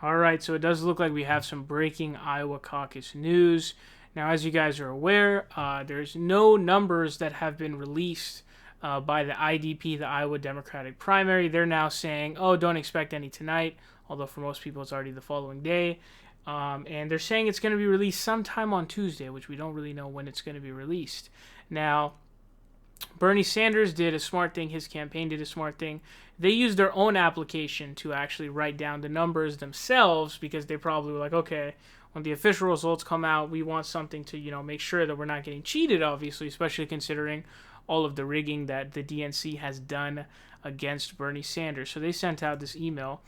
All right, so it does look like we have some breaking Iowa caucus news. Now, as you guys are aware, there's no numbers that have been released by the IDP, the Iowa Democratic primary. They're now saying, oh, don't expect any tonight, although for most people it's already the following day. And they're saying it's going to be released sometime on Tuesday, which we don't really know when it's going to be released. Now, Bernie Sanders did a smart thing. His campaign did a smart thing. They used their own application to actually write down the numbers themselves because they probably were like, okay, when the official results come out, we want something to, make sure that we're not getting cheated, obviously, especially considering all of the rigging that the DNC has done against Bernie Sanders. So they sent out this email.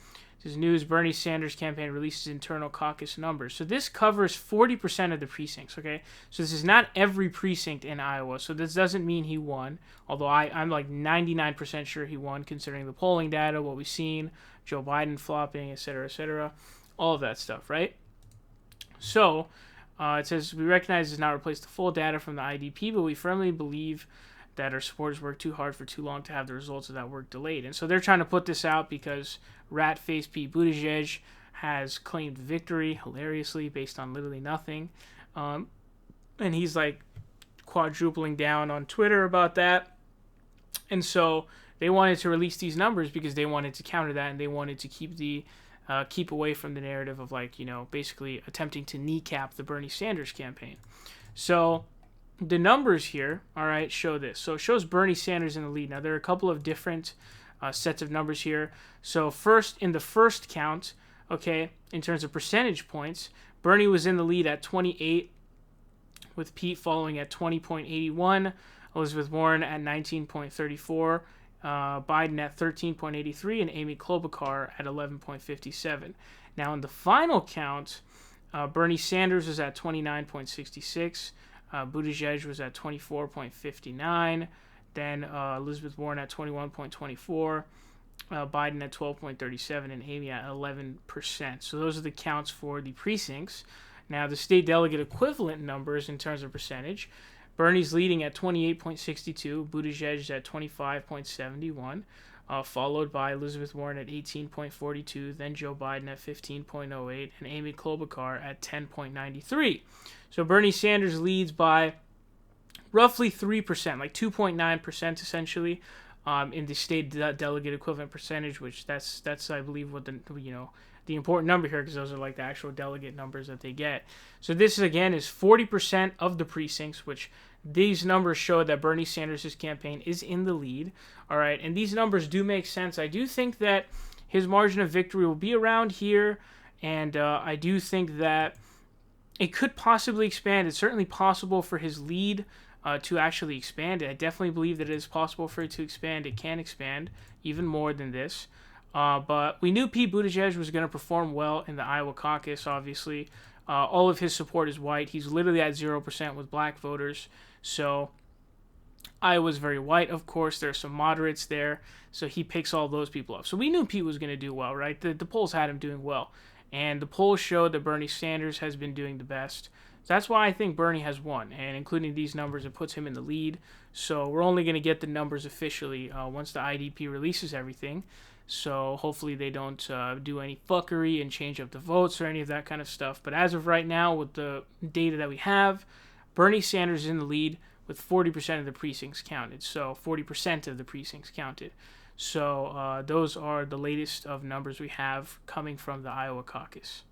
This news: Bernie Sanders campaign releases internal caucus numbers. So this covers 40% of the precincts, okay? So this is not every precinct in Iowa. So this doesn't mean he won, although I'm like 99% sure he won considering the polling data, what we've seen, Joe Biden flopping, etc., all of that stuff, right? So it says, we recognize it does not replace the full data from the IDP, but we firmly believe that our supporters worked too hard for too long to have the results of that work delayed. And so they're trying to put this out because rat-faced Pete Buttigieg has claimed victory, hilariously, based on literally nothing. And he's like quadrupling down on Twitter about that. And so they wanted to release these numbers because they wanted to counter that, and they wanted to keep away from the narrative of basically attempting to kneecap the Bernie Sanders campaign. So the numbers here, all right, show this. So it shows Bernie Sanders in the lead. Now, there are a couple of different sets of numbers here. So first, in the first count, okay, in terms of percentage points, Bernie was in the lead at 28, with Pete following at 20.81, Elizabeth Warren at 19.34, Biden at 13.83, and Amy Klobuchar at 11.57. Now, in the final count, Bernie Sanders was at 29.66, Buttigieg was at 24.59, then Elizabeth Warren at 21.24, Biden at 12.37, and Amy at 11%. So those are the counts for the precincts. Now, the state delegate equivalent numbers in terms of percentage: Bernie's leading at 28.62, Buttigieg at 25.71, followed by Elizabeth Warren at 18.42, then Joe Biden at 15.08, and Amy Klobuchar at 10.93. So Bernie Sanders leads by roughly 3%, like 2.9% essentially, in the state delegate equivalent percentage, which that's I believe what the important number here, because those are like the actual delegate numbers that they get. So this again is 40% of the precincts, which these numbers show that Bernie Sanders' campaign is in the lead. All right, and these numbers do make sense. I do think that his margin of victory will be around here, and I do think that it could possibly expand. It's certainly possible for his lead to actually expand. I definitely believe that it is possible for it to expand. It can expand even more than this. But we knew Pete Buttigieg was going to perform well in the Iowa caucus, obviously. All of his support is white. He's literally at 0% with black voters. So Iowa's very white, of course. There are some moderates there. So he picks all those people up. So we knew Pete was going to do well, right? The polls had him doing well. And the polls showed that Bernie Sanders has been doing the best. So that's why I think Bernie has won. And including these numbers, it puts him in the lead. So we're only going to get the numbers officially once the IDP releases everything. So hopefully they don't do any fuckery and change up the votes or any of that kind of stuff. But as of right now, with the data that we have, Bernie Sanders is in the lead with 40% of the precincts counted. So 40% of the precincts counted. So those are the latest of numbers we have coming from the Iowa caucus.